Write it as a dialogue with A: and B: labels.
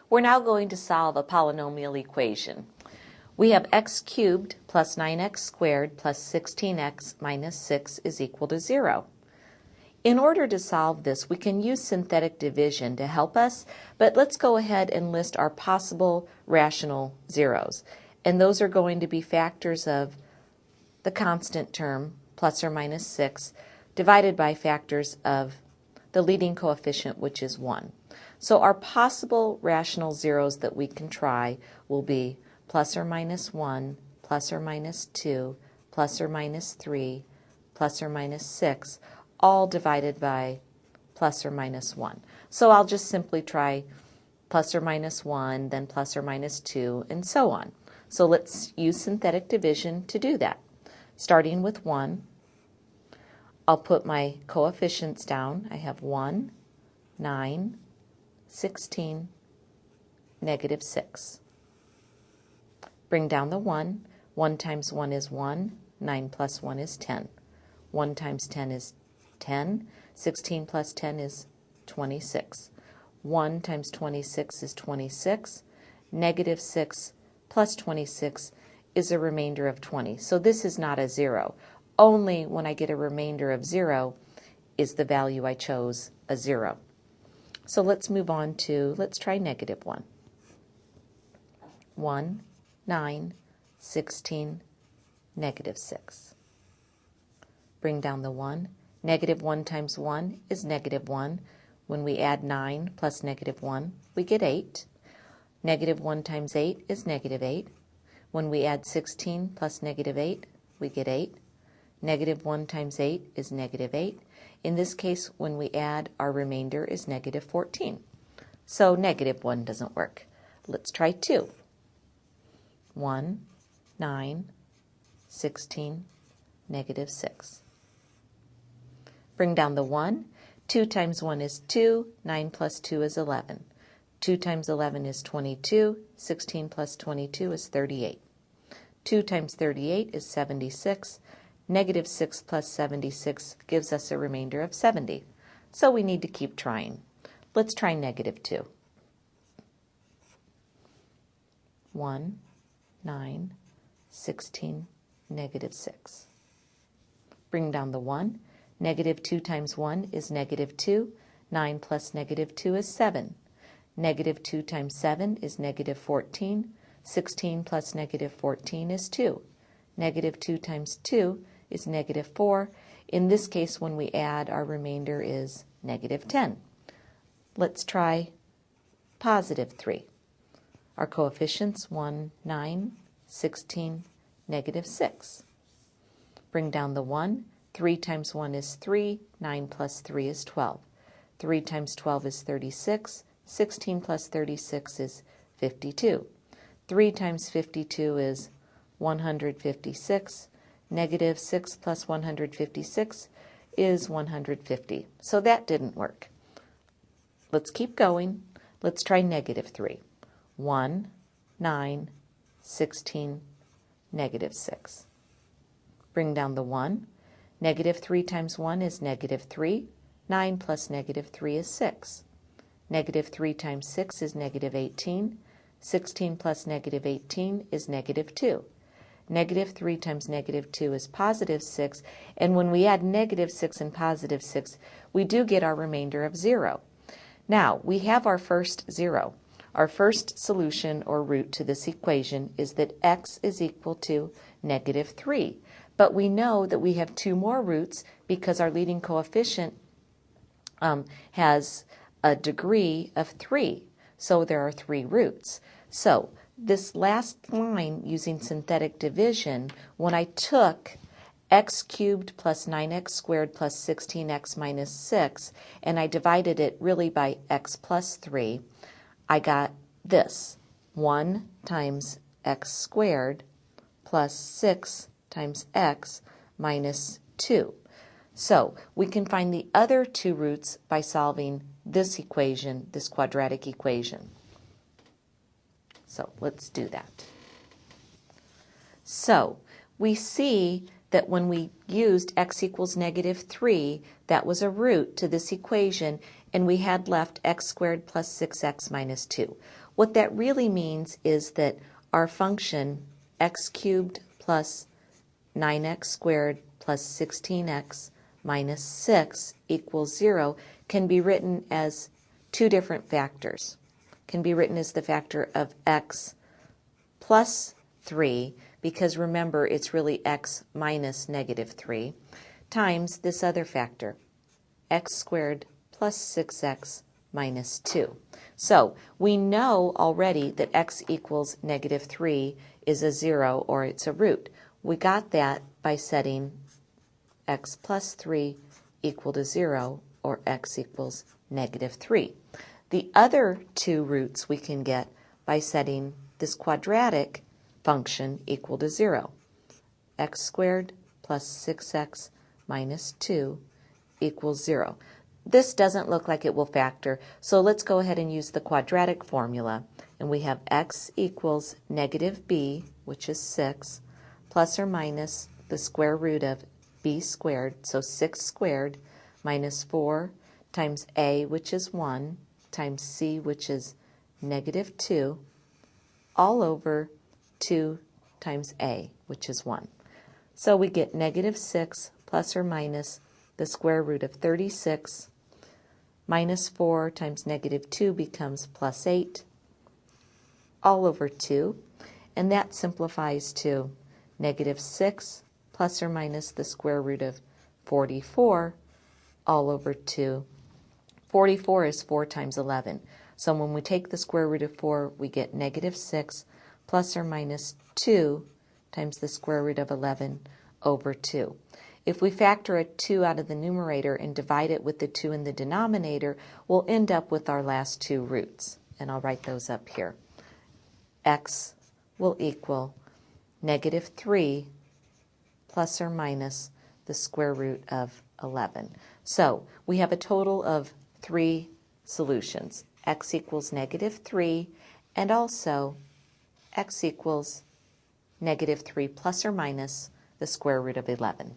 A: We're now going to solve a polynomial equation. We have x cubed plus 9x squared plus 16x minus 6 is equal to 0. In order to solve this, we can use synthetic division to help us, but let's go ahead and list our possible rational zeros. And those are going to be factors of the constant term, plus or minus 6, divided by factors of the leading coefficient, which is 1. So our possible rational zeros that we can try will be plus or minus 1, plus or minus 2, plus or minus 3, plus or minus 6, all divided by plus or minus 1. So I'll just simply try plus or minus 1, then plus or minus 2, and so on. So let's use synthetic division to do that. Starting with 1, I'll put my coefficients down. I have 1, 9, 16, negative 6. Bring down the 1. 1 times 1 is 1. 9 plus 1 is 10. 1 times 10 is 10. 16 plus 10 is 26. 1 times 26 is 26. Negative 6 plus 26 is a remainder of 20. So this is not a 0. Only when I get a remainder of 0 is the value I chose a 0. So let's move on to, let's try negative 1. 1, 9, 16, negative 6. Bring down the 1. Negative 1 times 1 is negative 1. When we add 9 plus negative 1, we get 8. Negative 1 times 8 is negative 8. When we add 16 plus negative 8, we get 8. Negative 1 times 8 is negative 8. In this case, when we add, our remainder is negative 14. So negative 1 doesn't work. Let's try 2. 1, 9, 16, negative 6. Bring down the 1. 2 times 1 is 2. 9 plus 2 is 11. 2 times 11 is 22. 16 plus 22 is 38. 2 times 38 is 76. Negative 6 plus 76 gives us a remainder of 70. So we need to keep trying. Let's try negative 2. 1, 9, 16, negative 6. Bring down the 1. Negative 2 times 1 is negative 2. 9 plus negative 2 is 7. Negative 2 times 7 is negative 14. 16 plus negative 14 is 2. Negative 2 times 2 is negative 4. In this case, when we add, our remainder is negative 10. Let's try positive 3. Our coefficients 1, 9, 16, negative 6. Bring down the 1. 3 times 1 is 3. 9 plus 3 is 12. 3 times 12 is 36. 16 plus 36 is 52. 3 times 52 is 156. Negative 6 plus 156 is 150. So that didn't work. Let's keep going. Let's try negative 3. 1, 9, 16, negative 6. Bring down the 1. Negative 3 times 1 is negative 3. 9 plus negative 3 is 6. Negative 3 times 6 is negative 18. 16 plus negative 18 is negative 2. Negative 3 times negative 2 is positive 6, and when we add negative 6 and positive 6, we do get our remainder of 0. Now, we have our first 0. Our first solution or root to this equation is that x is equal to negative 3. But we know that we have 2 more roots because our leading coefficient has a degree of 3. So there are 3 roots. So this last line using synthetic division, when I took x cubed plus 9x squared plus 16x minus 6 and I divided it really by x plus 3, I got this, 1 times x squared plus 6 times x minus 2. So we can find the other 2 roots by solving this equation, this quadratic equation. So let's do that. So we see that when we used x equals negative 3, that was a root to this equation, and we had left x squared plus 6x minus 2. What that really means is that our function x cubed plus 9x squared plus 16x minus 6 equals 0 can be written as two different factors. Can be written as the factor of x plus 3, because remember it's really x minus negative 3, times this other factor, x squared plus 6x minus 2. So we know already that x equals negative 3 is a 0, or it's a root. We got that by setting x plus 3 equal to 0, or x equals negative 3. The other two roots we can get by setting this quadratic function equal to 0. X squared plus 6x minus 2 equals 0. This doesn't look like it will factor, so let's go ahead and use the quadratic formula. And we have x equals negative b, which is 6, plus or minus the square root of b squared, so 6 squared, minus 4 times a, which is 1, times c, which is negative 2, all over 2 times a, which is 1. So we get negative 6 plus or minus the square root of 36, minus 4 times negative 2 becomes plus 8, all over 2, and that simplifies to negative 6 plus or minus the square root of 44, all over 2. 44 is 4 times 11. So when we take the square root of 4, we get negative 6 plus or minus 2 times the square root of 11 over 2. If we factor a 2 out of the numerator and divide it with the 2 in the denominator, we'll end up with our last two roots. And I'll write those up here. X will equal negative 3 plus or minus the square root of 11. So we have a total of 3 solutions. X equals negative 3, and also x equals negative 3 plus or minus the square root of 11.